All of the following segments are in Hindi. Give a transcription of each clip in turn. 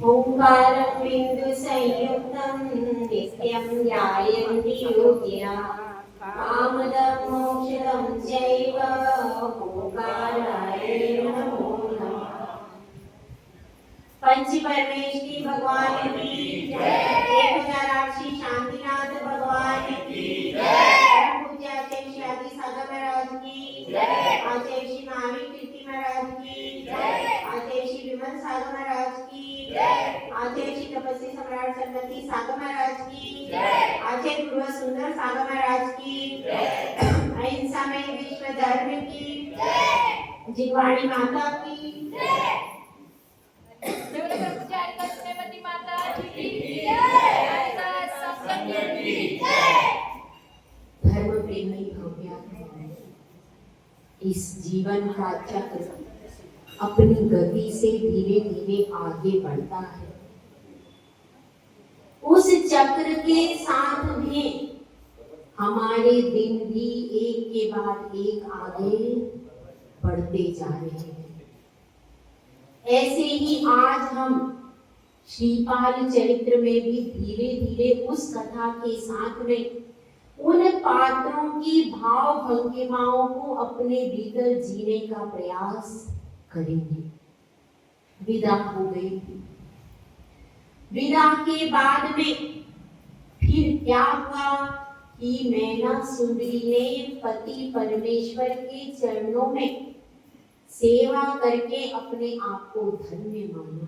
ओंकारं बिंदु संयुक्तं नित्यं ध्यायन्ति योगिनः कामदं मोक्षदं चैव ओंकाराय नमो नमः। पंच परमेश्वरी भगवान की जय। 1008 श्री शांतिनाथ भगवान की जय। पूज्य आचार्य श्री आदि सागर महाराज की जय। आचार्य श्री महावीर कीर्ति महाराज की जय। आचार्य श्री विमल सागर महाराज की जय। आचार्य श्री तपस्वी सम्राट सन्मति सागर महाराज की जय। आचार्य गुरु सुंदर सागर महाराज की जय। अहिंसा में विश्व धर्म की जय। जिनवाणी माता की जय। धर्म प्रेमी भव्या इस जीवन का चक्र अपनी गति से धीरे धीरे आगे बढ़ता है। उस चक्र के साथ में हमारे दिन भी एक के बाद एक आगे बढ़ते जा रहे हैं। ऐसे ही आज हम श्रीपाल चरित्र में भी धीरे धीरे उस कथा के साथ में उन पात्रों की भाव भंगिमाओं को अपने भीतर जीने का प्रयास करेंगे। विदा हो गई थी। विदा के बाद में फिर क्या हुआ कि मैना सुंदरी ने पति परमेश्वर के चरणों में सेवा करके अपने आप को धन्य माना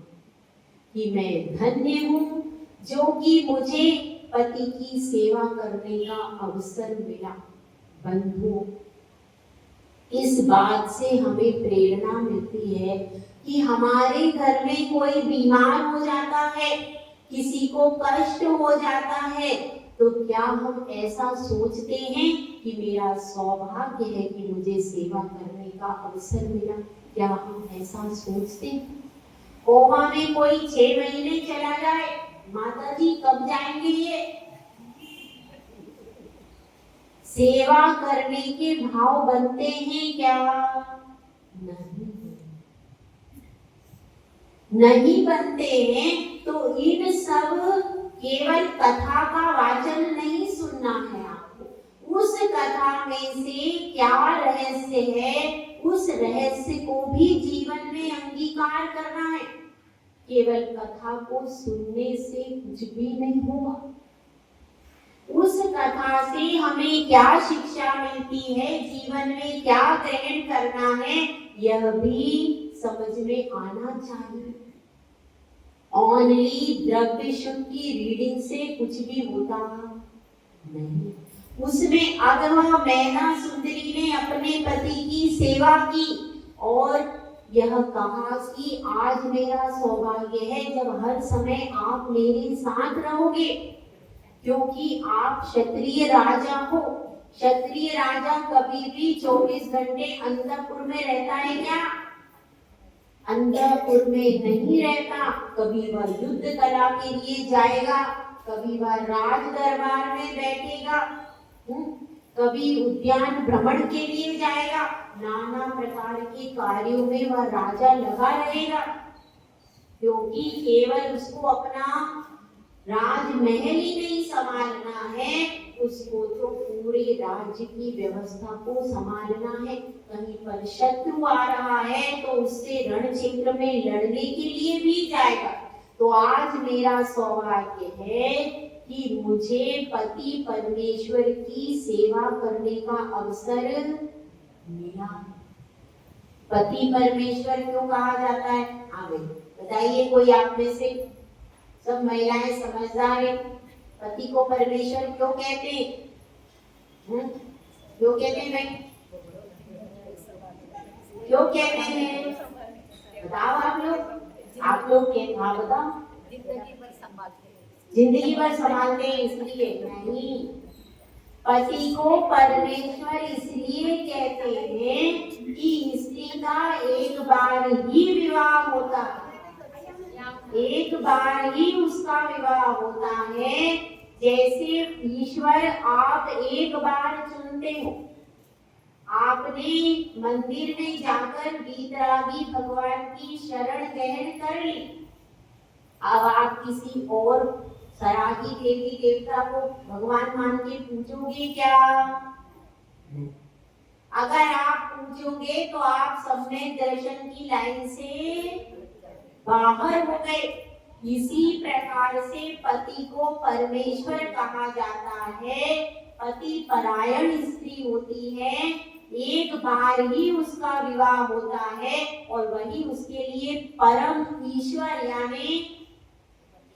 कि मैं धन्य हूँ जो कि मुझे पति की सेवा करने का अवसर मिला। बंधुओं, इस बात से हमें प्रेरणा मिलती है कि हमारे घर में कोई बीमार हो जाता है, किसी को कष्ट हो जाता है, तो क्या हम ऐसा सोचते हैं कि मेरा सौभाग्य है कि मुझे सेवा करने का अवसर मिला? क्या हम ऐसा सोचते हैं? कोमा में कोई 6 महीने चला जाए, माता जी कब जाएंगे? ये सेवा करने के भाव बनते हैं क्या? नहीं बनते हैं। तो इन सब केवल कथा का वाचन नहीं सुनना है आपको। उस कथा में से क्या रहस्य है, उस रहस्य को भी जीवन में अंगीकार करना है। केवल कथा को सुनने से कुछ भी नहीं होगा। उस कथा से हमें क्या शिक्षा मिलती है, जीवन में क्या ग्रहण करना है, यह भी समझ में आना चाहिए। ओनली द्रव्य शुद्ध की रीडिंग से कुछ भी होता नहीं। उसमें अगवा मैना सुंदरी ने अपने पति की सेवा की और यह कहा कि आज मेरा सौभाग्य है जब हर समय आप मेरे साथ रहोगे, क्योंकि आप क्षत्रिय राजा हो। क्षत्रिय राजा कभी भी 24 घंटे अंतपुर में रहता है क्या? अंतपुर में नहीं रहता। कभी वह युद्ध कला के लिए जाएगा, कभी वह राज दरबार में बैठेगा, कभी उद्यान भ्रमण के लिए जाएगा। नाना प्रकार के कार्यों में वह राजा लगा रहेगा, क्योंकि केवल उसको अपना राजमहल ही नहीं संभालना है, उसको तो पूरे राज्य की व्यवस्था को संभालना है। कहीं पर शत्रु आ रहा है तो उससे रण क्षेत्र में लड़ने के लिए भी जाएगा। तो आज मेरा सौभाग्य है कि मुझे पति परमेश्वर की सेवा करने का अवसर मिला। पति परमेश्वर क्यों कहा जाता है? आगे बताइए कोई आप में से। सब महिलाएं समझदार हैं। पति को परमेश्वर क्यों कहते हैं? क्यों कहते हैं भाई? क्यों कहते हैं? बताओ आप लोग कहते। हाँ बताओ। जिंदगी भर संभालते हैं इसलिए नहीं। पति को परमेश्वर इसलिए कहते हैं कि स्त्री का एक बार ही विवाह होता है, एक बार ही उसका विवाह होता है। जैसे ईश्वर आप एक बार चुनते हो। आपने मंदिर में जाकर गीतरागी भगवान की शरण ग्रहण कर ली। अब आप किसी और सरागी देवी देवता को भगवान मान के पूजोगे क्या? अगर आप पूजोगे तो आप सम्यक दर्शन की लाइन से बाहर हो गए। इसी प्रकार से पति को परमेश्वर कहा जाता है। पति परायण स्त्री होती है, एक बार ही उसका विवाह होता है और वही उसके लिए परम ईश्वर यानी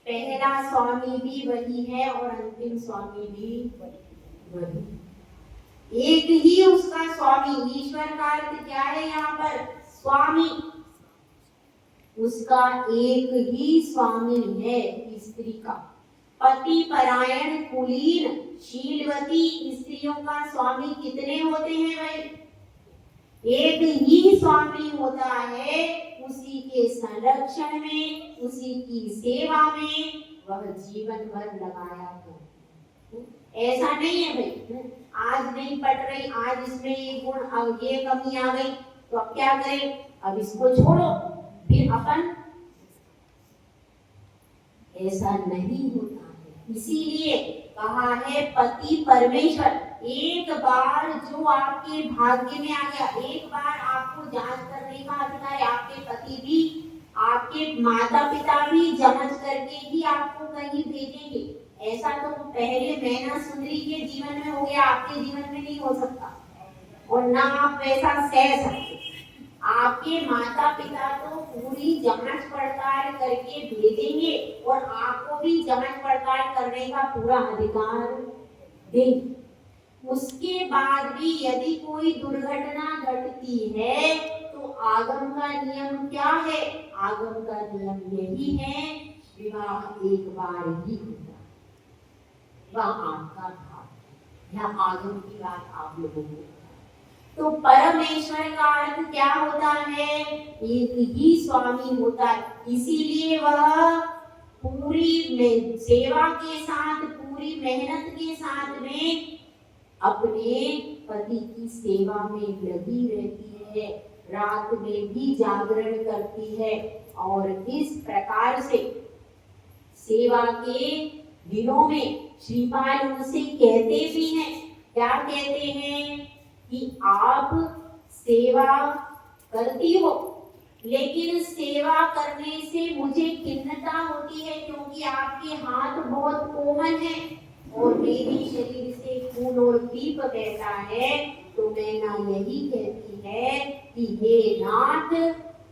पहला स्वामी भी वही है और अंतिम स्वामी भी वही। एक ही उसका स्वामी। ईश्वर का अर्थ क्या है यहाँ पर? स्वामी। उसका एक ही स्वामी है स्त्री का। पति परायण कुलीन शीलवती स्त्रियों का स्वामी कितने होते हैं भाई? एक ही स्वामी होता है। उसी के संरक्षण में, उसी की सेवा में वह जीवन भर लगाया है। ऐसा नहीं है भाई आज नहीं पढ़ रही, आज इसमें ये गुण, अब ये कमी आ गई तो अब क्या करें, अब इसको छोड़ो फिर अपन, ऐसा नहीं होता है। इसीलिए कहा है पति परमेश्वर। एक बार जो आपके भाग्य में आ गया, एक बार आपको जांच करने का अधिकार है। आपके पति भी, आपके माता पिता भी जांच करके ही आपको कहीं भेजेंगे। ऐसा तो पहले मैना सुंदरी के जीवन में हो गया, आपके जीवन में नहीं हो सकता और ना आप वैसा सह सकते। आपके माता पिता तो पूरी जांच पड़ताल करके भेजेंगे और आपको भी जांच पड़ताल करने का पूरा अधिकार देंगे। उसके बाद भी यदि कोई दुर्घटना घटती है तो आगम का नियम क्या है? आगम का नियम यही है, विवाह एक बार ही होता है। वह आपका भाव या आगम की बात आप लोगों को। तो परमेश्वर का अर्थ क्या होता है? एक ही स्वामी होता है। इसीलिए वह पूरी सेवा के साथ, पूरी मेहनत के साथ में अपने पति की सेवा में लगी रहती है, रात में भी जागरण करती है और इस प्रकार से सेवा के दिनों में श्रीपाल उनसे कहते भी हैं, क्या कहते हैं कि आप सेवा करती हो लेकिन सेवा करने से मुझे खिन्नता होती है क्योंकि आपके हाथ बहुत कोमल हैं और मेरे शरीर से खून और दीप बहता है। तो मैना यही कहती है कि हे नाथ,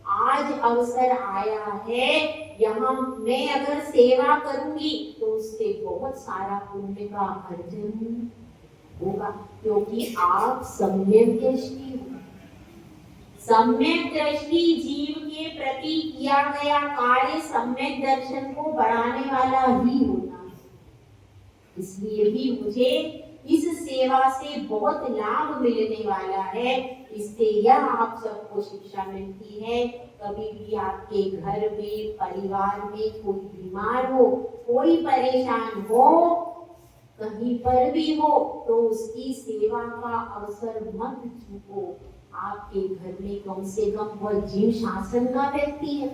आज अवसर आया है, यहाँ मैं अगर सेवा करूंगी तो उससे बहुत सारा पुण्य का अर्जन होगा क्योंकि आप सम्यक दृष्टि हो। सम्यक दृष्टि जीव के प्रति किया गया कार्य सम्यक दर्शन को बढ़ाने वाला ही होता है। इसलिए भी मुझे इस सेवा से बहुत लाभ मिलने वाला है। इससे यह आप सबको शिक्षा मिलती है, कभी भी आपके घर में, परिवार में कोई बीमार हो, कोई परेशान हो, कहीं पर भी हो, तो उसकी सेवा का अवसर मत चूको। आपके घर में कम से कम वह जीव शासन का व्यक्ति है।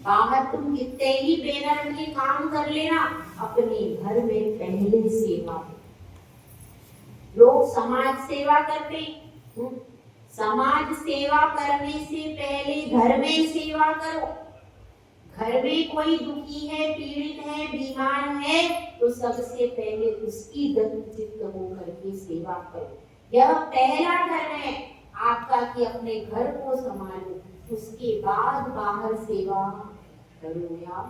बाहर तुम कितने ही बेनर के काम कर लेना, अपने घर में पहले सेवा हो। लोग समाज सेवा करते, समाज सेवा करने से पहले घर में सेवा करो। घर में कोई दुखी है, पीड़ित है, बीमार है तो सबसे पहले उसकी चित्त होकर के सेवा करो। यह पहला धर्म है आपका कि अपने घर को संभालो, उसके बाद बाहर सेवा करो या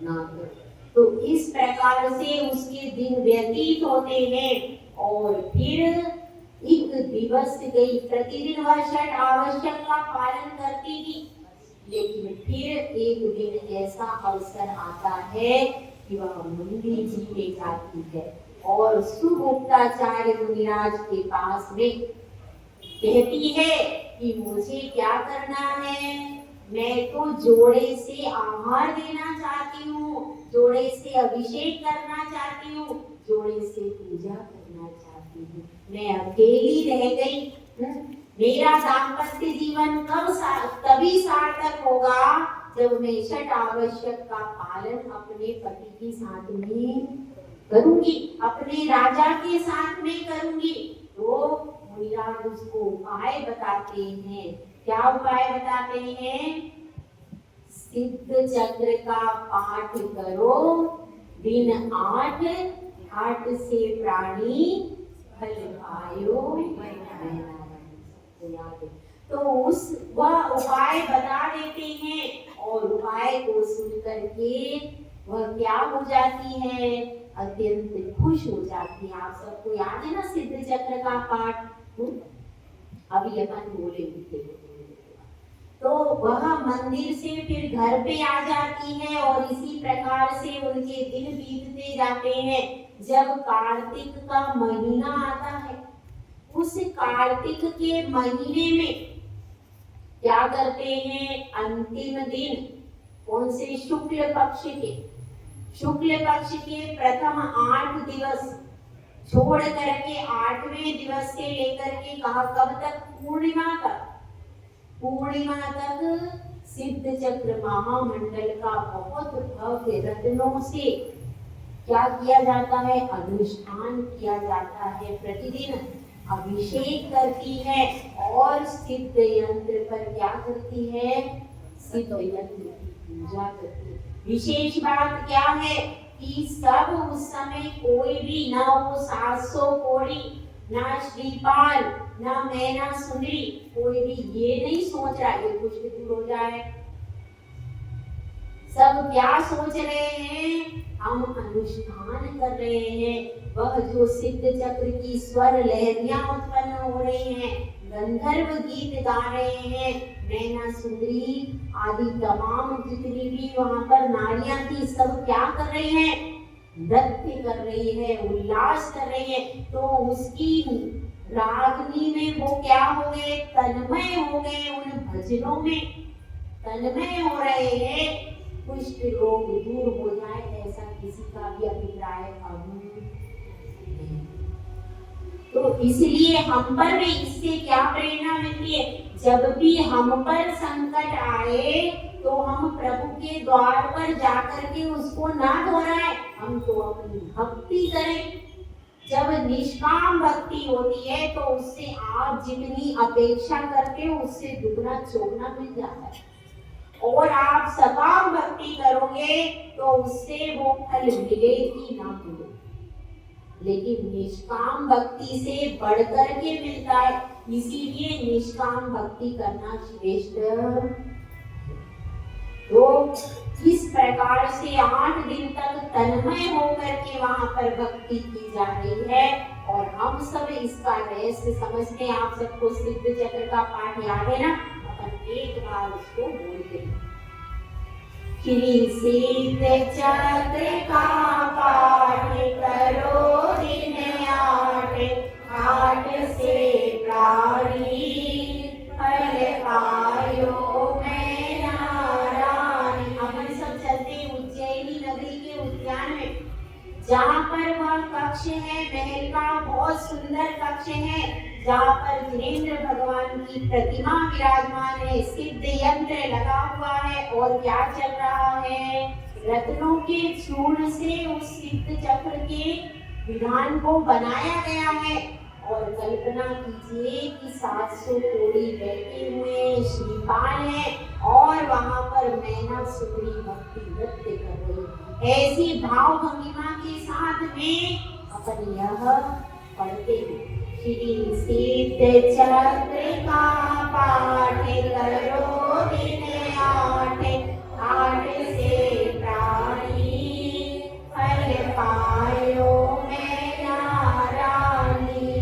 ना करो। तो इस प्रकार से उसके दिन व्यतीत होते हैं और फिर एक दिवस गई। प्रतिदिन वह छठ आवश्यक का पालन करती थी, लेकिन फिर एक दिन ऐसा अवसर आता है कि वह मुंडी जी में जाती है और सुगुप्ताचार्य मुनिराज के पास में कहती है कि मुझे क्या करना है, मैं तो जोड़े से आहार देना चाहती हूँ, जोड़े से अभिषेक करना चाहती हूँ, जोड़े से पूजा करना चाहती हूँ। मैं अकेली रह गई। मेरा दाम्पत्य जीवन कब तभी सार्थक होगा जब मैं षट आवश्यक का पालन अपने पति के साथ में करूंगी, अपने राजा के साथ में करूंगी, तो मुनिराज उसको उपाय बताते हैं। क्या उपाय बताते हैं? सिद्ध चक्र का पाठ करो, दिन 8 8 से प्राणी फल पायो। तो वह उपाय बता देते हैं और उपाय को सुन करके वह क्या हो जाती है? अत्यंत खुश हो जाती है। आप सबको याद है ना सिद्ध चक्र का पाठ? अभी अपन बोलेंगे। तो वह मंदिर से फिर घर पे आ जाती है और इसी प्रकार से उनके दिन बीतते जाते हैं। जब कार्तिक का महीना आता है, उस कार्तिक के महीने में क्या करते हैं? अंतिम दिन कौन से? शुक्ल पक्ष के प्रथम 8 दिवस छोड़ करके 8वें दिवस से लेकर के कहा कब तक? पूर्णिमा तक सिद्ध चक्र महामंडल का बहुत भव्य रत्नों से क्या किया जाता है? अनुष्ठान किया जाता है। प्रतिदिन अभिषेक करती है और सिद्ध यंत्र पर क्या करती है? सिद्ध यंत्र की पूजा करती है। विशेष बात क्या है कि सब उस समय कोई भी ना वो 700 कोड़ी, ना श्रीपाल, ना मैना सुंदरी, कोई भी ये नहीं सोच रहा ये कुछ दूर हो जाए। सब क्या सोच रहे हैं? हम अनुष्ठान कर रहे हैं। वह जो सिद्ध चक्र की स्वर लहरियां उत्पन्न हो रही हैं, गंधर्व गीत गा रहे हैं, मैना सुंदरी आदि तमाम जितनी भी वहां पर नारियां थी, सब क्या कर रही हैं? नृत्य कर रही है, उल्लास कर रही है। तो उसकी रागनी में वो क्या हो गए? तन्मय हो गए। उन भजनों में तन्मय हो रहे हैं। कुष्ठ रोग दूर हो जाए ऐसा किसी का भी अभिप्राय अब नहीं। तो इसलिए हम पर भी इससे क्या प्रेरणा मिलती है? जब भी हम पर संकट आए तो हम प्रभु के द्वार पर जाकर के उसको ना दोहराए, हम तो अपनी भक्ति करें। जब निष्काम भक्ति होती है तो उससे आप जितनी अपेक्षा करते हो उससे दुगना चौगुना मिल जाता है। और आप सकाम भक्ति करोगे तो उससे वो फल मिले ही ना मिले, लेकिन निष्काम भक्ति से बढ़कर के मिलता है। इसीलिए निष्काम भक्ति करना श्रेष्ठ। तो इस प्रकार से 8 दिन तक तन्मय होकर के वहां पर भक्ति की जा रही है और हम सब इसका रहस्य समझते हैं। आप सबको सिद्ध चक्र का पाठ याद है ना? एक बार उसको बोलते हैं। श्री सिद्ध चक्र का पाठ करो दिन 8 से प्राणी फल पायो मैं नारायण। अपन सब चलते हैं उज्जैनी नगरी के उद्यान में, जहाँ पर वह कक्ष है, महल का बहुत सुंदर कक्ष है, जहाँ पर जिनेंद्र भगवान की प्रतिमा विराजमान है, सिद्ध यंत्र लगा हुआ है और क्या चल रहा है? रत्नों के चूर्ण से उस सिद्ध चक्र के विधान को बनाया गया है। और कल्पना कीजिए कि 700 कोड़ी बैठे हुए श्रीपाल है और वहां पर मैना सुंदरी भक्ति नृत्य कर रही है। ऐसी भाव भंगिमा के साथ में अपन यह पढ़ते हैं। श्री सिद्ध चक्र का पाठ करो दिन 8 से प्राणी फल पायो मैं नारायणी।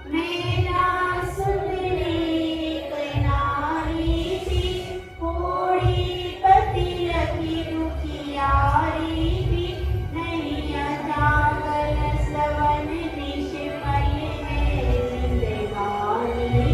मैना सुंदरी नारी थी, कोड़ी पति लगी दुखियारी भी, नहीं जागल सवन निष्फल में जिंदगानी।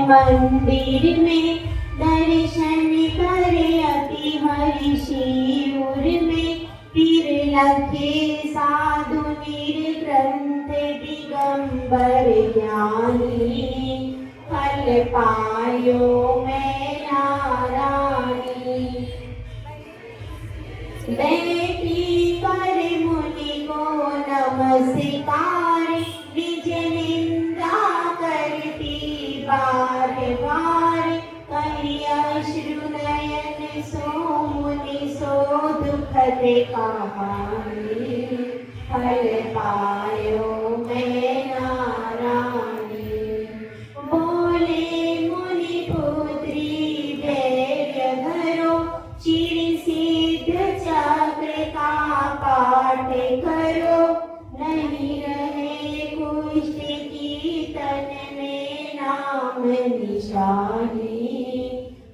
मंदिर में दर्शन करे अति हर्षी उर में पीर लखे साधु निर्ग्रंथ दिगंबर ज्ञानी फल पायो मैं नारायणी बैठी कर मुनि को नमस्कार निज निंदा करती बार बार कही अश्रु नयन सो मुनि सो दुखद कहानी फल पायो मैं नारायणी बोले मुनि पुत्री धैर्य धरो चिर सिद्ध चक्र का पाठ करो नहीं रहे कुष्ठ की तन में नाम निशानी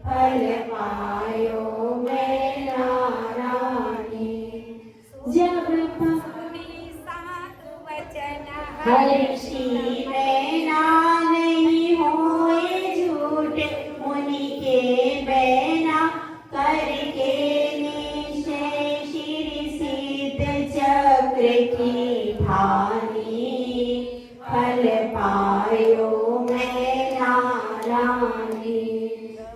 फल पायो मैं नारायणी जब हर्षी मैना नहीं होए झूठ मुनि के बैना करके निश्चय शिर सिद्ध चक्र की ठानी फल पायो मैं नारायणी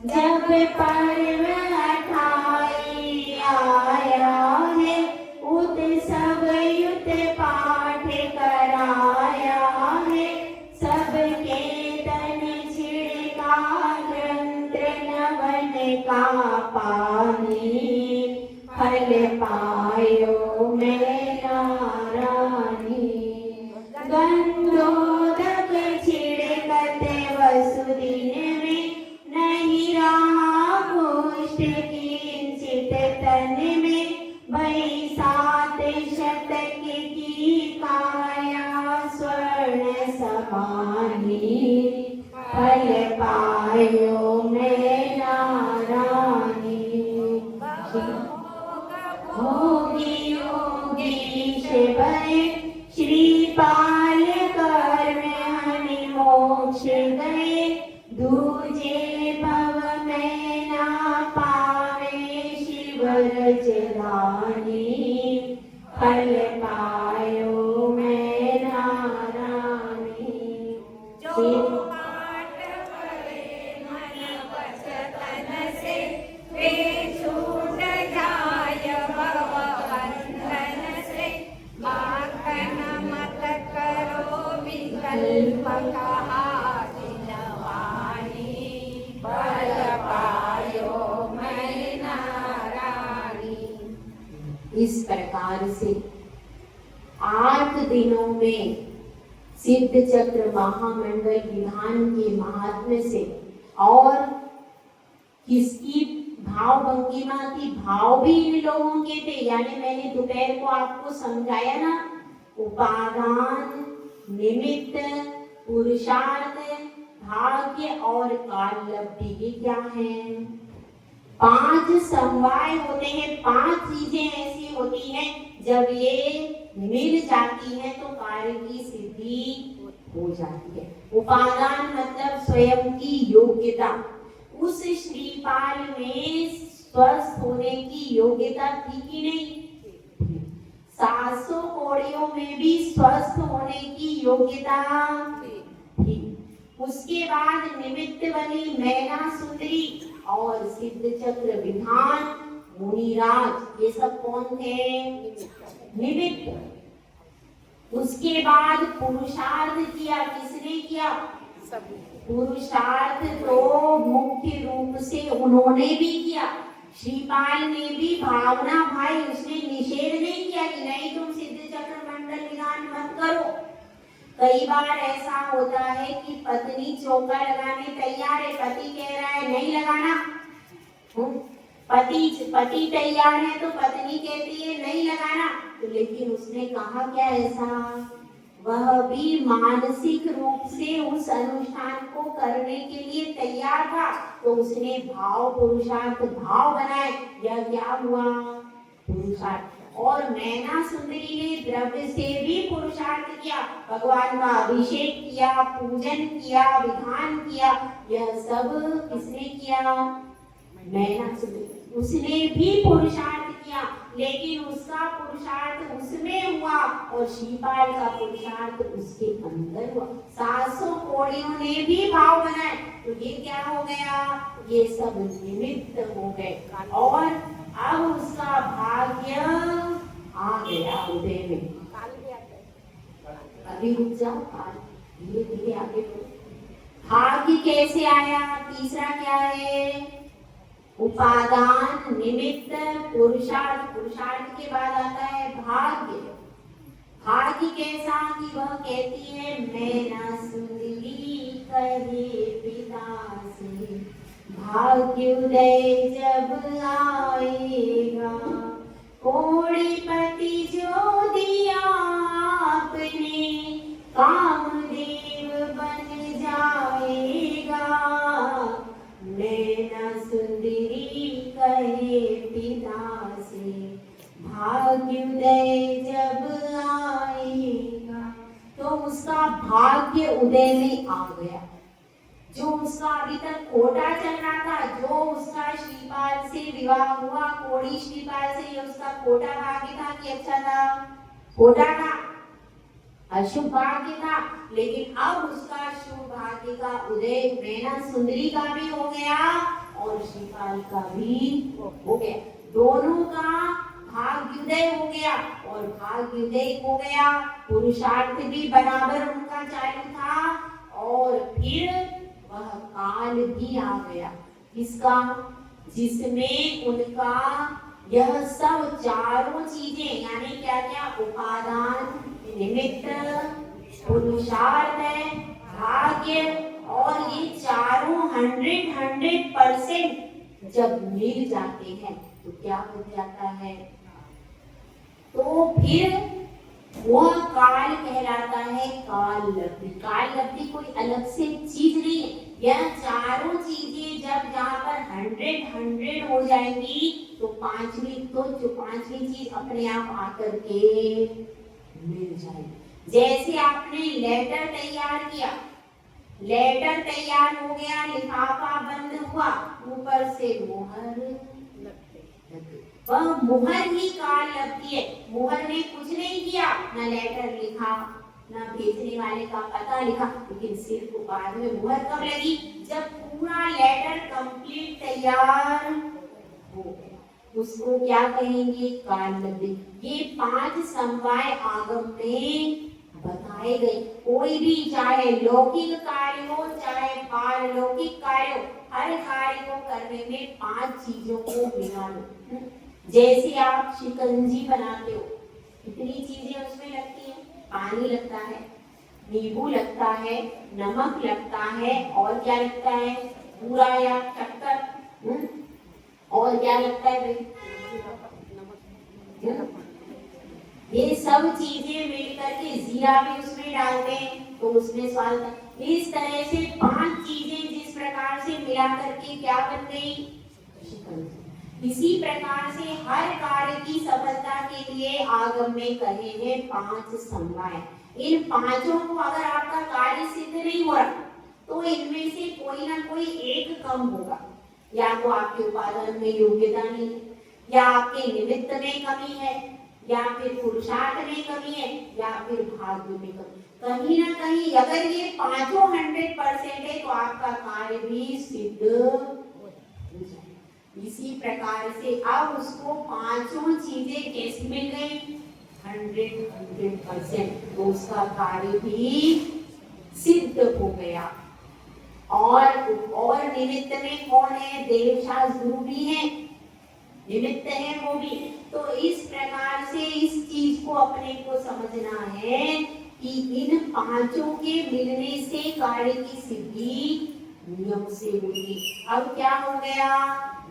जब पर्व 28 आया है उत्सव युत पाठ कराया है सबके तन छिड़का ग्रंथ नवन का पानी फल पायो मैं नारायणी गंधोदक छिड़कते वसुदिन में नहीं रहा कुष्ठ किंचित तन में भई 7 शतक की काया स्वर्ण समानी फल पायो मैं नारायणी होगी योगी शिवय श्रीपाल कर हनि मोक्ष गए दूजे भव में ना पावे शिव रजधानी फल पायो मैं नारायणी इस प्रकार से 8 दिनों में सिद्ध चक्र महामंडल विधान के महात्म्य से और किसकी भाव भंगिमा थी, भाव भी इन लोगों के थे। यानी मैंने दोपहर को आपको समझाया ना, उपादान, निमित्त, पुरुषार्थ, भाग्य और काल लब्धि के क्या हैं? 5 समवाय होते हैं, 5 चीजें ऐसी होती हैं जब ये मिल जाती हैं तो कार्य की सिद्धि हो जाती है। उपादान मतलब स्वयं की योग्यता। उस श्रीपाल में स्वस्थ होने की योग्यता थी कि नहीं? 700 कोड़ियों में भी स्वस्थ होने की योग्यता थी। उसके बाद निमित्त बनी मैना सुंदरी और सिद्ध चक्र विधान मुनिराज, ये सब कौन थे? निमित्त। उसके बाद पुरुषार्थ किया, किसने किया? पुरुषार्थ तो मुख्य रूप से उन्होंने भी किया। श्रीपाल ने भी भावना भाई, उसने निषेध नहीं किया कि नहीं तुम सिद्ध चक्र मंडल विधान मत करो। कई बार ऐसा होता है कि पत्नी चौका लगाने तैयार है, पति कह रहा है नहीं लगाना, पति तैयार है तो पत्नी कहती है नहीं लगाना, तो लेकिन उसने कहा क्या ऐसा? वह भी मानसिक रूप से उस अनुष्ठान को करने के लिए तैयार था, तो उसने भाव पुरुषार्थ भाव बनाए, यह क्या हुआ? पुरुषार्थ। और मैना सुंदरी ने द्रव्य से भी पुरुषार्थ किया, भगवान का अभिषेक किया, पूजन किया, विधान किया। यह सब किसने किया? मैना सुंदरी, उसने भी पुरुषार्थ किया, लेकिन उसका पुरुषार्थ उसमें हुआ और शिवपाल का पुरुषार्थ उसके अंदर हुआ। 700 कोड़ियों ने भी भाव बनाए, तो ये क्या हो गया? ये सब निमित्त हो गए और अब उसका भाग्य आ गया उदय में। अभी रुक जाओ, धीरे धीरे आगे बढ़ो। भाग्य कैसे आया? तीसरा क्या है? उपादान, निमित्त, पुरुषार्थ। पुरुषार्थ के बाद आता है भाग्य। भाग्य कैसा कि वह कहती है मैना सुंदरी कहे पिता से, भाग्योदय जब आएगा, कोड़ीपति जो दिया आपने, कामदेव बन जाएगा। मैना सुंदरी कहे पिता से, भाग्योदय जब आएगा। तो उसका भाग्य उदय में आ गया। जो उसका अभी तक खोटा चल रहा था, जो उसका श्रीपाल से विवाह हुआ, कोड़ी श्रीपाल से, ये उसका खोटा भाग्य था कि अच्छा था? खोटा था, अशुभ भाग्य था। लेकिन अब उसका शुभ भाग्य का उदय मैना सुंदरी का भी हो गया और श्रीपाल का भी हो गया। दोनों का भाग्योदय हो गया और भाग्योदय हो गया, पुरुषार्थ भी बराबर उनका चालू था और फिर वह काल भी आ गया। किसका? जिसमें उनका यह सब चारों चीजें, यानी क्या क्या? उपादान, निमित्त, पुरुषार्थ, भाग्य और ये चारों 100% जब मिल जाते हैं तो क्या हो जाता है? तो फिर वह काल कहलाता है काल लब्धि। काल लब्धि कोई अलग से चीज नहीं है। यह चारों चीजें जब जहाँ पर 100 हो जाएंगी तो पांचवी चीज अपने आप आकर के मिल जाएगी। जैसे आपने लेटर तैयार किया, लेटर तैयार हो गया, लिफाफा बंद हुआ, ऊपर से मोहर वह मुहर ही काल लगती है। मुहर ने कुछ नहीं किया, ना लेटर लिखा, ना भेजने वाले का पता लिखा, लेकिन सिर्फ बाद में मुहर कब लगी? जब पूरा लेटर कंप्लीट तैयार हो गया। उसको क्या कहेंगे? काल लब्धि। ये 5 समवाय आगम में बताए गए। कोई भी चाहे लौकिक कार्य हो चाहे पारलौकिक कार्य हो, हर कार्य को करने में 5 चीजों को मिला लो। जैसे आप शिकंजी बनाते हो, कितनी चीजें उसमें लगती हैं? पानी लगता है, नींबू लगता है, नमक लगता है और क्या लगता है? पूरा या शक्कर, और क्या लगता है भाई? ये सब चीजें मिलकर के जीरा भी उसमें डालते हैं तो उसमें स्वाद आता है। इस तरह से 5 चीजें जिस प्रकार से मिला करके क्या बन गई? शिकंजी। इसी प्रकार से हर कार्य की सफलता के लिए आगम में कहे हैं 5 समवाय। इन 5 को अगर आपका कार्य सिद्ध नहीं हो रहा तो इनमें से कोई ना कोई एक कम होगा। या तो आपके उपादान में योग्यता नहीं है, या आपके निमित्त में कमी है, या फिर पुरुषार्थ में कमी है, या फिर भाग्य में कमी। कहीं ना कहीं अगर ये 5 100% है तो आपका कार्य भी सिद्ध हो जाए। इसी प्रकार से अब उसको 5 चीजें कैसी मिल गई? 100% तो उसका कार्य भी सिद्ध हो गया। और निमित्त में कौन है? देवशास्त्र गुरु भी है, निमित्त है वो भी। तो इस प्रकार से इस चीज को अपने को समझना है कि इन 5 के मिलने से कार्य की सिद्धि नियम से होगी। अब क्या हो गया?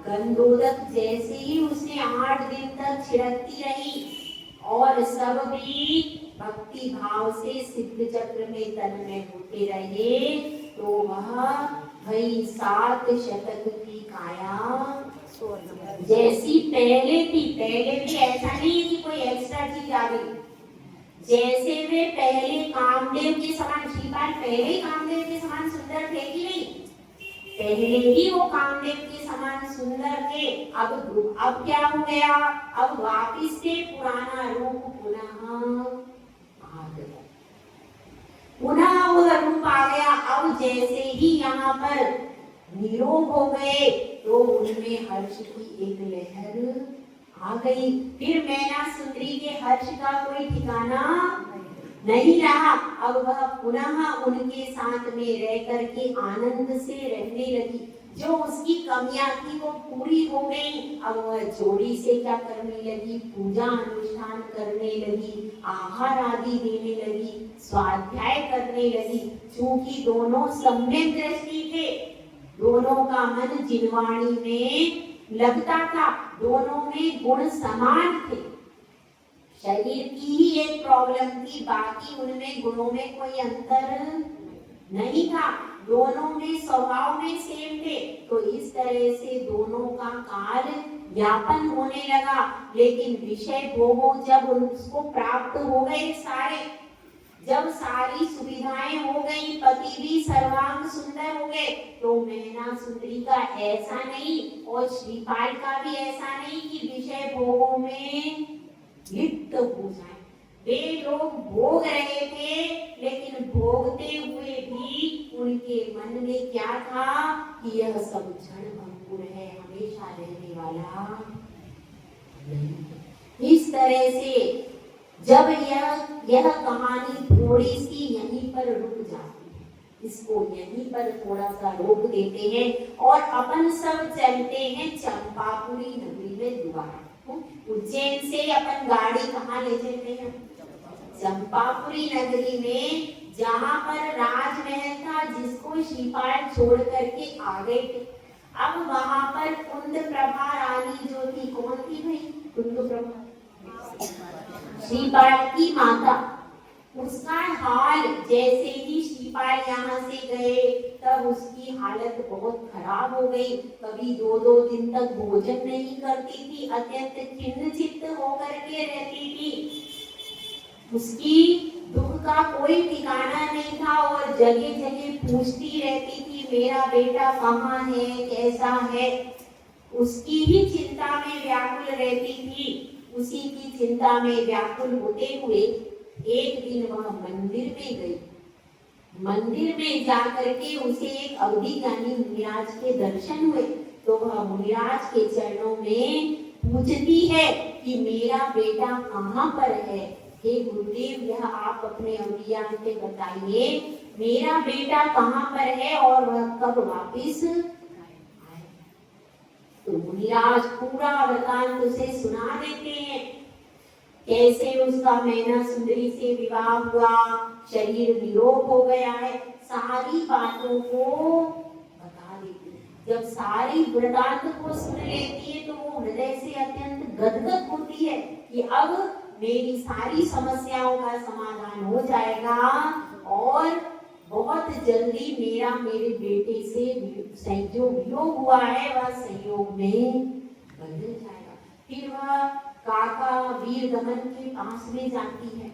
गंधोदक जैसे ही उसने 8 दिन तक छिड़कती रही और सब भी भक्ति भाव से सिद्ध चक्र में तन्मय होते रहे तो वह वही 7 शतक की काया जैसी पहले थी, पहले भी ऐसा नहीं है कि कोई एक्स्ट्रा चीज आ गई। जैसे वे पहले कामदेव के समान, श्रीपाल पहले ही कामदेव के समान सुंदर थे कि नहीं? पहले ही वो कामदेव के समान सुंदर थे। अब क्या हो गया? अब वापिस से पुराना रूप पुनः आ गया, पुनः वो रूप आ गया। अब जैसे ही यहाँ पर निरोग हो गए तो उनमें हर्ष की एक लहर आ गई। फिर मैना सुंदरी के हर्ष का कोई ठिकाना नहीं रहा। अब वह पुनः उनके साथ में रह करके आनंद से रहने लगी। जो उसकी कमियां थी वो पूरी हो गई। अब वह जोड़ी से क्या करने लगी? पूजा अनुष्ठान करने लगी, आहार आदि देने लगी, स्वाध्याय करने लगी। चूंकि दोनों सम्यक दृष्टि थे, दोनों का मन जिनवाणी में लगता था, दोनों में गुण समान थे। शरीर की ही एक प्रॉब्लम थी, बाकी उनमें गुणों में कोई अंतर नहीं था। दोनों में स्वभाव में सेम थे। तो इस तरह से दोनों का कार्य यापन होने लगा। लेकिन विषय भोग जब उसको प्राप्त हो गए सारे, जब सारी सुविधाएं हो गई, पति भी सर्वांग सुंदर हो गए, तो मैना सुंदरी का ऐसा नहीं और श्रीपाल का भी ऐसा नहीं कि विषय भोगों में लिप्त हो जाए। वे लोग भोग रहे थे, लेकिन भोगते हुए भी उनके मन में क्या था कि यह सब क्षण भंगुर है, हमेशा रहने वाला नहीं। इस तरह से जब यह कहानी थोड़ी सी यहीं पर रुक जाती है, इसको यहीं पर थोड़ा सा रोक देते हैं और अपन सब चलते हैं चंपापुरी नगरी में दोबारा। उज्जैन से अपन गाड़ी कहाँ ले चलते हैं? चंपापुरी नगरी में, जहाँ पर राजमहल था जिसको श्रीपाल छोड़ करके आ गए थे। अब वहाँ पर कुंद प्रभा रानी जो थी, कौन थी भाई? कुंद प्रभा, श्रीपाल की माता। उसका हाल, जैसे ही श्रीपाल यहाँ से गए तब उसकी हालत बहुत खराब हो गई। कभी 2-2 दिन तक भोजन नहीं करती थी, अत्यंत खिन्न चित्त होकर के रहती थी। उसकी दुख का कोई ठिकाना नहीं था और जगह जगह पूछती रहती थी, मेरा बेटा कहाँ है, कैसा है। उसकी ही चिंता में व्याकुल रहती थी। उसी की चिंता में व्याकुल होते हुए एक दिन वह मंदिर में गई। मंदिर में जाकर के उसे एक अवधि ज्ञानी मुनिराज के दर्शन हुए। तो वह मुनिराज के चरणों में पूछती है कि मेरा बेटा कहाँ पर है? हे गुरुदेव, यह आप अपने अवधि ज्ञान से बताइए, मेरा बेटा कहाँ पर है और वह कब वापिस आए। तो मुनिराज पूरा वृतांत उसे सुना देते हैं, कैसे उसका मैना सुंदरी से विवाह हुआ, शरीर निरोग हो गया है, सारी बातों को बता देती है। जब सारी वृतांत को सुन लेती है तो वो हृदय से अत्यंत गदगद होती है कि अब मेरी सारी समस्याओं का समाधान हो जाएगा और बहुत जल्दी मेरे बेटे से जो वियोग हुआ है वह संयोग में बदल जाएगा। फिर वह काका वीर दमन के पास में जाती है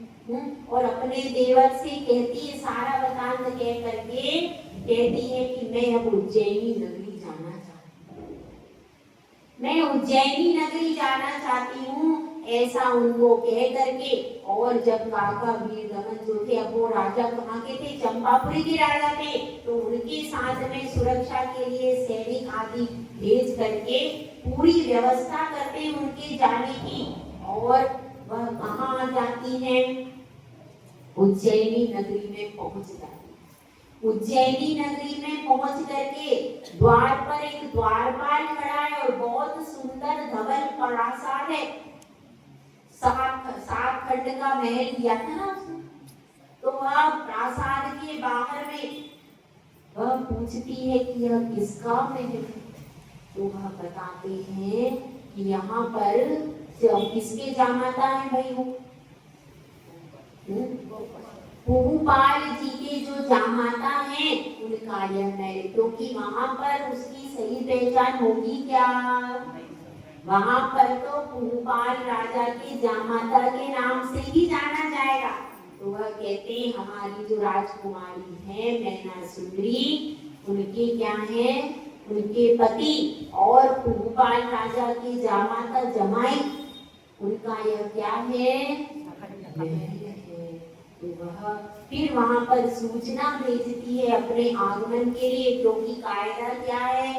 और अपने देवर से कहती है, सारा वृतांत कह करके कहती है कि मैं अब उज्जैनी नगरी जाना चाहती हूँ, मैं उज्जैनी नगरी जाना चाहती हूँ, ऐसा उनको कह करके। और जब काका वीर दमन जो थे, अब वो राजा कहाँ के थे? चंपापुरी के राजा थे। तो उनके साथ में सुरक्षा के लिए सैनिक आदि भेज करके पूरी व्यवस्था करते उनके जाने की। और वह कहाँ जाती है? उज्जैनी नगरी में पहुंच जाती है। उज्जैनी नगरी में पहुंच करके द्वार पर एक द्वारपाल खड़ा है और बहुत सुंदर धवल प्रासाद है। 7 खंड का महल दिया था ना उसने। तो वह प्रासाद के बाहर में वह पूछती है कि यह किसका महल है? तो वह बताते हैं कि यहाँ पर किसके जामाता है भाई वो? पुहुपाल जी के जो जामाता हैं उनका यह महल, क्योंकि वहां पर उसकी सही पहचान होगी क्या? वहां पर तो पुहुपाल राजा के जामाता के नाम से ही जाना जाएगा। तो वह कहते हैं हमारी जो राजकुमारी है मैना सुंदरी, उनके क्या है, उनके पति और पुहुपाल राजा के जामाता जमाई, उनका यह क्या है, महल है। तो वह फिर वहां पर सूचना भेजती है अपने आगमन के लिए, क्योंकि कायदा क्या है,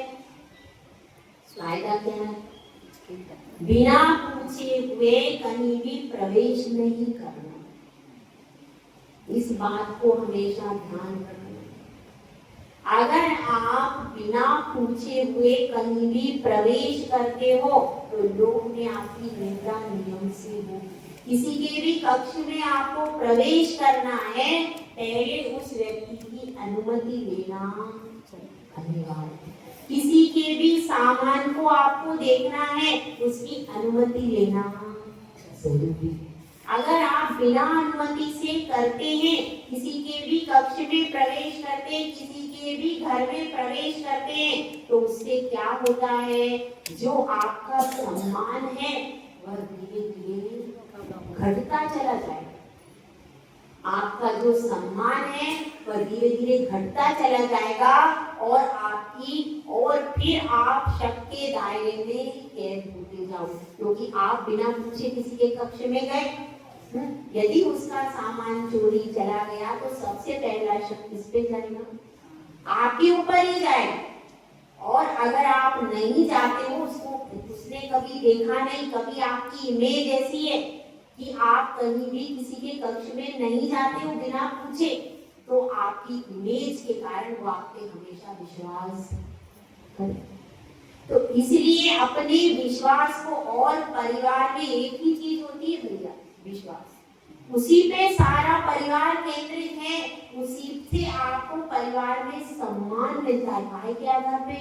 कायदा क्या है, बिना पूछे हुए कहीं भी प्रवेश नहीं करना। इस बात को हमेशा ध्यान रखना। अगर आप बिना पूछे हुए कहीं भी प्रवेश करते हो तो लोग ने आपकी निंदा नियम से हो। किसी के भी कक्ष में आपको प्रवेश करना है, पहले उस व्यक्ति की अनुमति लेना अनिवार्य। किसी के भी सामान को आपको देखना है, उसकी अनुमति लेना जरूरी। अगर आप बिना अनुमति से करते हैं, किसी के भी कक्ष में प्रवेश करते हैं, किसी के भी घर में प्रवेश करते हैं, तो उससे क्या होता है, जो आपका सम्मान है वह धीरे धीरे घटता चला जाएगा। आपका जो सम्मान है वह धीरे धीरे घटता चला जाएगा और फिर आप शक के दायरे में कैद होते जाओगे, क्योंकि आप बिना पूछे किसी के कक्ष में गए। यदि उसका सामान चोरी चला गया तो सबसे पहला शक किस पे जाएगा, आपके ऊपर ही जाएगा। और अगर आप नहीं जाते हो, उसने कभी देखा नहीं, कभी आपकी इमेज ऐसी है कि आप कहीं भी किसी के कक्ष में नहीं जाते हो बिना पूछे, तो आपकी इमेज के कारण वो आप पे हमेशा विश्वास करे। तो इसलिए अपने विश्वास को, और परिवार में एक ही चीज होती है भैया, विश्वास, उसी पे सारा परिवार केंद्रित है, उसी से आपको परिवार में सम्मान मिलता है। भाई के आधार पे,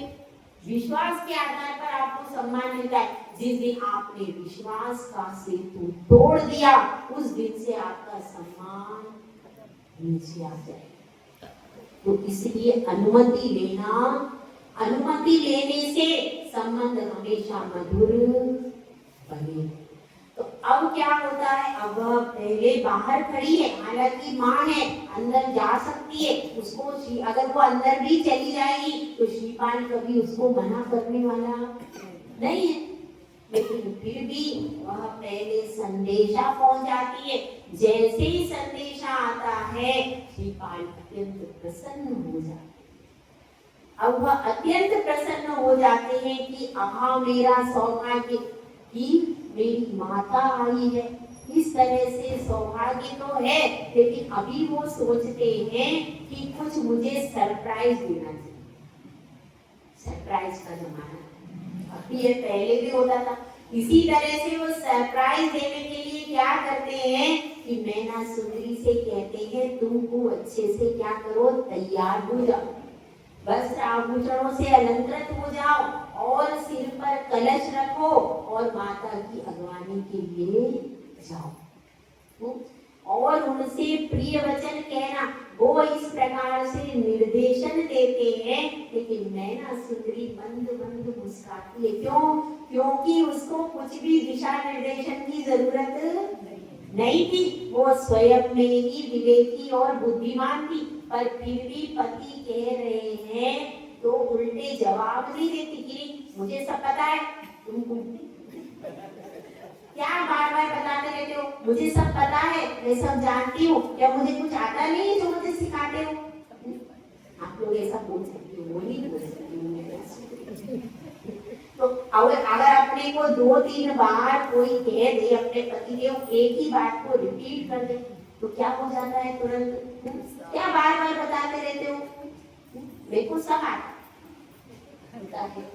विश्वास के आधार पर आपको सम्मान मिलता है। जिस दिन आपने विश्वास का सेतु तोड़ दिया, उस दिन से आपका सम्मान नीचे आ जाएगा। तो इसलिए अनुमति लेना, अनुमति लेने से संबंध हमेशा मधुर बने। तो अब क्या होता है, अब पहले बाहर खड़ी है, हालांकि माँ है, अंदर जा सकती है, उसको अगर वो अंदर भी चली जाएगी तो श्रीपाल कभी उसको मना करने वाला नहीं है। लेकिन फिर भी वह पहले संदेशा पहुंचाती है। जैसे ही संदेशा आता है, श्रीपाल अत्यंत प्रसन्न हो जाते। अब वह अत्यंत प्रसन्न हो जाते हैं कि आहा मेरा सौभाग्य कि मेरी माता आई है। इस तरह से सौभाग्य तो है, लेकिन अभी वो सोचते हैं कि कुछ मुझे सरप्राइज देना चाहिए। सरप्राइज का जमाना, अभी ये पहले भी होता था। इसी तरह से वो सरप्राइज देने के लिए क्या करते हैं कि मैना सुंदरी से कहते हैं तुमको अच्छे से क्या करो, तैयार हो जाओ, वस्त्र आभूषणों से अलंकृत हो जाओ और सिर पर कलश रखो और माता की अगवानी के लिए जाओ और उनसे प्रिय वचन कहना। वो इस प्रकार से निर्देशन देते हैं, लेकिन मैना सुंदरी मंद मंद मुस्कुराती है। क्यों? क्योंकि उसको कुछ भी दिशा निर्देशन की जरूरत नहीं थी। वो स्वयं में ही विवेकी और बुद्धिमान थी, पर फिर भी पति कह रहे हैं तो उल्टे जवाब नहीं देती कि मुझे सब पता है, तुम क्या बार बार बताते रहते हो, मुझे सब पता है, मैं सब जानती हूँ, क्या मुझे कुछ आता नहीं है जो मुझे सिखाते हो। आप लोग ऐसा बोल सकते हो, नहीं बोल सकते। तो अगर अपने को 2-3 बार कोई कह दे, अपने पति देव एक ही बात को रिपीट कर दे, तो क्या हो जाता है तुरंत, क्या बार बार बताते रहते हो, मेरे को सब आता है।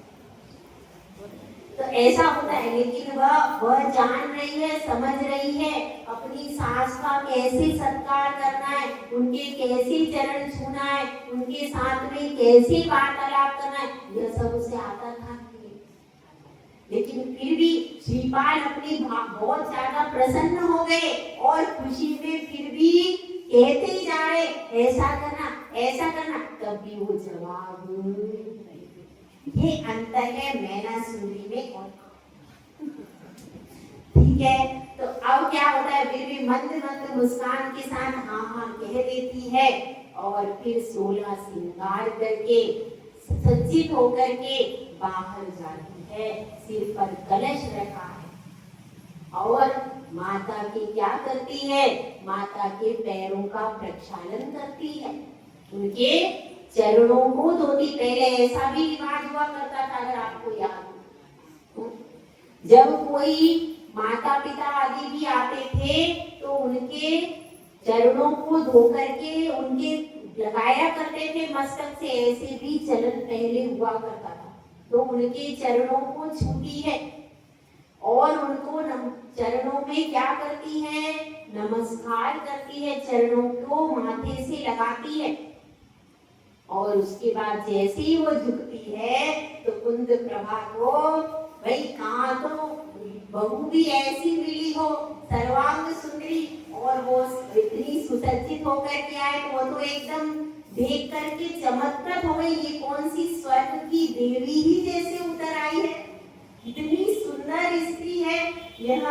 तो ऐसा होता है। लेकिन वह जान रही है, समझ रही है अपनी सास का कैसे सत्कार करना है, उनके कैसे चरण छूना है, उनके साथ में कैसे वार्तालाप करना है, यह सब उसे आता था। लेकिन फिर भी श्रीपाल अपने बहुत ज्यादा प्रसन्न हो गए और खुशी में फिर भी कहते ही जा रहे ऐसा करना, कभी वो जवाब नहीं। ये अंतर है मैना सुंदरी में और ठीक है। तो अब क्या होता है, फिर भी मंद मंद मुस्कान के साथ हाँ हाँ कह देती है और फिर 16 श्रृंगार करके सज्जित होकर के बाहर जाती है। सिर पर कलश रखा है और माता की क्या करती है, माता के पैरों का प्रक्षालन करती है, उनके चरणों को धोती। पहले ऐसा भी रिवाज हुआ करता था, अगर आपको याद हो, जब कोई माता पिता आदि भी आते थे तो उनके चरणों को धो करके उनके लगाया करते थे मस्तक से। ऐसे भी चलन पहले हुआ करता था। तो उनके चरणों को छूती है और उनको चरणों में क्या करती है, नमस्कार करती है, चरणों को माथे से लगाती है। और उसके बाद जैसे ही वो झुकती है तो कुंद प्रभा को भाई कहाँ तो बहू भी ऐसी मिली हो, सर्वांग सुंदरी, और वो इतनी सुसज्जित होकर के आए तो वो तो एकदम देख करके चमत्कृत हो गई। ये कौन सी स्वर्ग की देवी ही जैसे उतर आई है, इतनी सुंदर स्त्री है यह।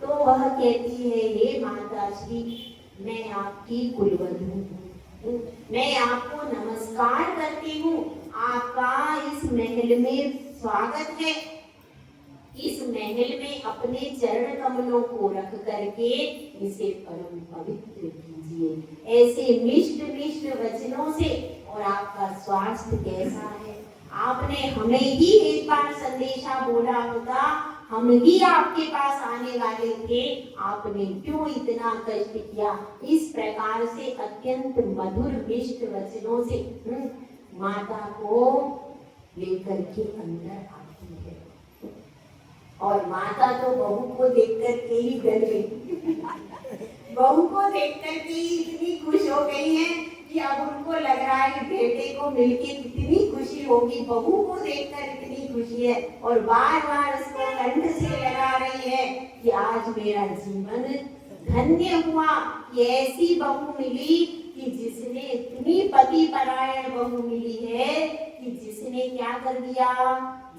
तो वह कहती है, हे माता श्री, मैं आपकी कुलवधू हूँ, मैं आपको नमस्कार करती हूँ, आपका इस महल में स्वागत है। इस महल में अपने चरण कमलों को रख करके इसे परम पवित्र कीजिए, ऐसे मिष्ट मिष्ट वचनों से। और आपका स्वास्थ्य कैसा है, आपने हमें ही एक बार संदेशा बोला होता, हम ही आपके पास आने वाले थे, आपने क्यों इतना कष्ट किया। इस प्रकार से अत्यंत मधुर मिष्ट वचनों से माता को लेकर के अंदर आती है। और माता तो बहू को देख कर के ही डर गई बहू को देख कर के ही इतनी खुश हो गई है कि अब उनको लग रहा है कि बेटे को मिलके कितनी खुशी होगी। बहू को देखकर इतनी खुशी है और बार बार उसको कंठ से लगा रही है कि आज मेरा जीवन धन्य हुआ कि ऐसी बहू मिली कि जिसने इतनी पति परायण बहू मिली है कि जिसने क्या कर दिया,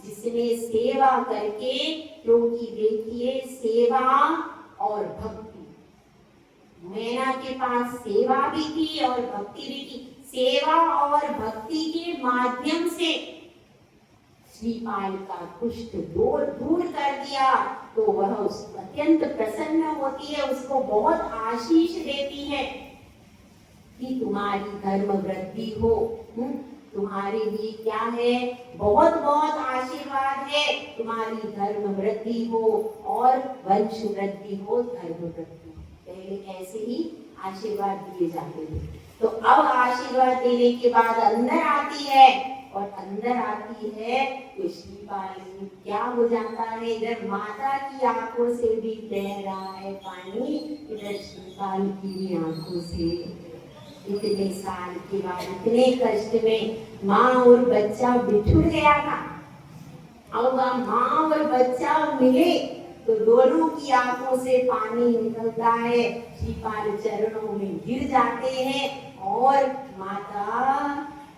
जिसने सेवा करके, क्योंकि देखिए सेवा और भक्ति, मैना के पास सेवा भी थी और भक्ति भी थी। सेवा और भक्ति के माध्यम से श्रीपाल का कुष्ठ दूर कर दिया तो वह उस अत्यंत प्रसन्न होती है, उसको बहुत आशीष देती है कि तुम्हारी धर्म वृद्धि हो, तुम्हारे भी क्या है, बहुत बहुत आशीर्वाद है, तुम्हारी धर्म वृद्धि हो और वंश वृद्धि हो, धर्म वृद्धि। पहले ऐसे ही आशीर्वाद दिए जाते थे। तो अब आशीर्वाद देने के बाद अंदर आती है और अंदर आती है तो श्रीपाल क्या हो जाता है, इधर माता की आंखों से भी बह रहा है पानी, इधर श्रीपाल की भी आंखों से। इतने साल के बाद इतने कष्ट में माँ और बच्चा बिछुड़ गया था, अब माँ और बच्चा मिले तो दोनों की आंखों से पानी निकलता है। श्रीपाल चरणों में गिर जाते हैं और माता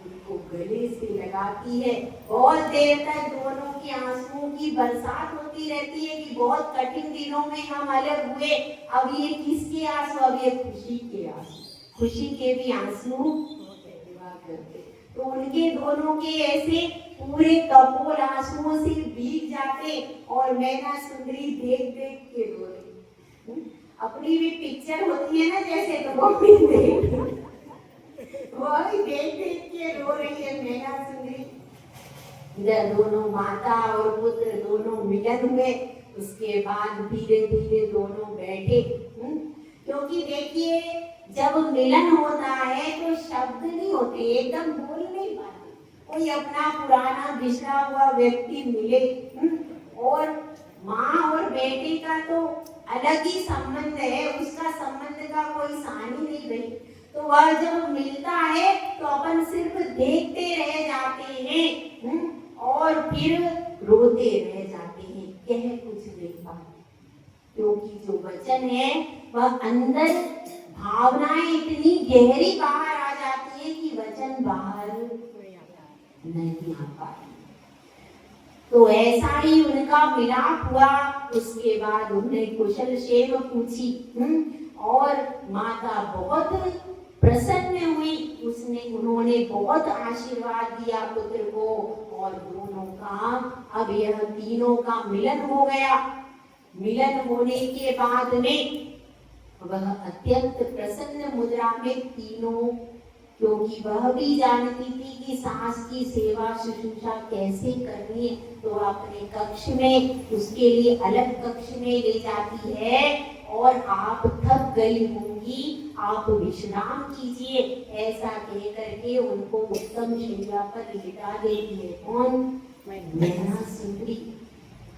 उनको गले से लगाती है। बहुत देर तक दोनों के आंसुओं की बरसात होती रहती है कि बहुत कठिन दिनों में हम अलग हुए, अब ये किसके आंसू, अब ये खुशी के आंसू, खुशी के भी आंसू करते। तो उनके दोनों के ऐसे पूरे कपोल आंसुओं से भीग जाते और मैना सुंदरी देख देख के रो रही। अपनी भी पिक्चर होती है ना जैसे, तो वो भी देख देख के रो रही है मैना सुंदरी। इधर दोनों माता और पुत्र दोनों मिलन हुए, उसके बाद धीरे धीरे दोनों बैठे, क्योंकि देखिए जब मिलन होता है तो शब्द नहीं होते, एकदम बोल नहीं पाते। कोई अपना पुराना बिछड़ा हुआ व्यक्ति मिले और माँ और बेटे का तो अलग ही संबंध है, उसका संबंध का कोई सानी नहीं रही, तो वह जब मिलता है तो अपन सिर्फ देखते रह जाते हैं और फिर रोते रह जाते हैं, कह कुछ नहीं पाते, क्योंकि जो वचन है वह अंदर भावनाएं इतनी गहरी बाहर आ जाती है कि वचन बाहर नहीं आ पाती। तो ऐसा ही उनका मिलाप हुआ। उसके बाद उन्होंने कुशल क्षेम पूछी और माता बहुत प्रसन्न हुई। उन्होंने बहुत आशीर्वाद दिया पुत्र को और दोनों का अब यह तीनों का मिलन हो गया। मिलन होने के बाद में वह अत्यंत प्रसन्न मुद्रा में तीनों, क्योंकि वह भी जानती थी कि सास की सेवा शुश्रूषा कैसे करनी है, तो अपने कक्ष में उसके लिए अलग कक्ष में ले जाती है और आप थक गई होंगी, आप विश्राम कीजिए, ऐसा कह करके उनको उत्तम शैया पर लेटा देती है। कौन? मैना सुंदरी।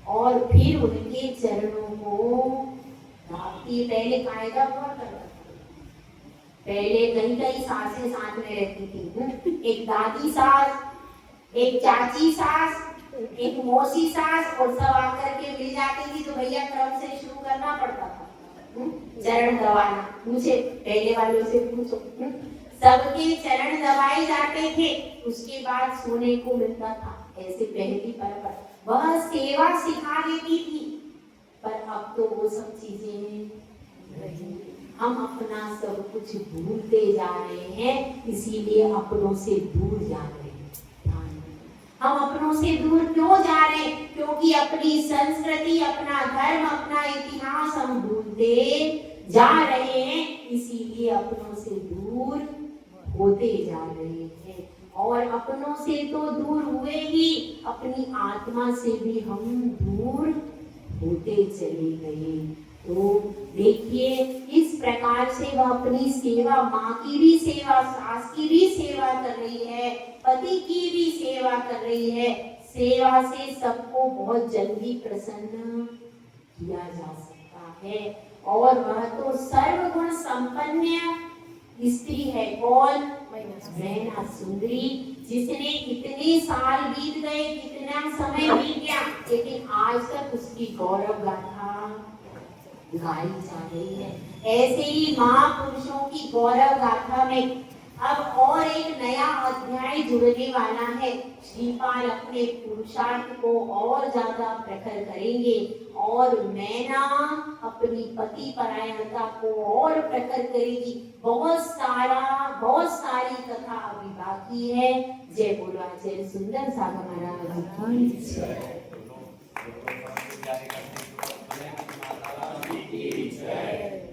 और फिर उनके चरणों को पहले कायदा हुआ करता था। पहले कई सासें साथ में रहती थी। एक दादी सास, एक चाची सास, एक मौसी सास, और सब आकर के मिल जाती थी तो भैया क्रम से शुरू करना पड़ता था चरण दबाना। पूछे पहले वालों से पूछो, सबके चरण दबाए जाते थे, उसके बाद सोने को मिलता था। ऐसे पहली परंपरा, वह सेवा सिखा देती थी। पर अब तो वो सब चीजें नहीं। हम अपना सब कुछ भूलते जा रहे हैं, इसीलिए अपनों से दूर जा रहे हैं। हम अपनों से दूर क्यों जा रहे हैं? क्योंकि अपनी संस्कृति, अपना धर्म, अपना इतिहास हम भूलते जा रहे हैं, इसीलिए अपनों से दूर होते जा रहे हैं। और अपनों से तो दूर हुए ही, अपनी आत्मा से भी हम दूर होते चले गए। तो देखिए इस प्रकार से वह अपनी सेवा, माँ की भी सेवा, सास की भी सेवा कर रही है, पति की भी सेवा कर रही है। सेवा से सबको बहुत जल्दी प्रसन्न किया जा सकता है। और वह तो सर्वगुण संपन्न स्त्री है। कौन? मैना सुंदरी, जिसने इतने साल बीत गए, कितना समय बीत गया, लेकिन आज तक उसकी गौरव गाथा गाई जा रही है। ऐसे ही महापुरुषों की गौरव गाथा में अब और एक नया अध्याय जुड़ने वाला है। श्रीपाल अपने पुरुषार्थ को और ज्यादा प्रखर करेंगे और मैना अपनी पति परायणता को और प्रखर करेगी। बहुत सारी कथा अभी बाकी है। जय बोलो आचार्य सुंदर सागर महाराज की जय।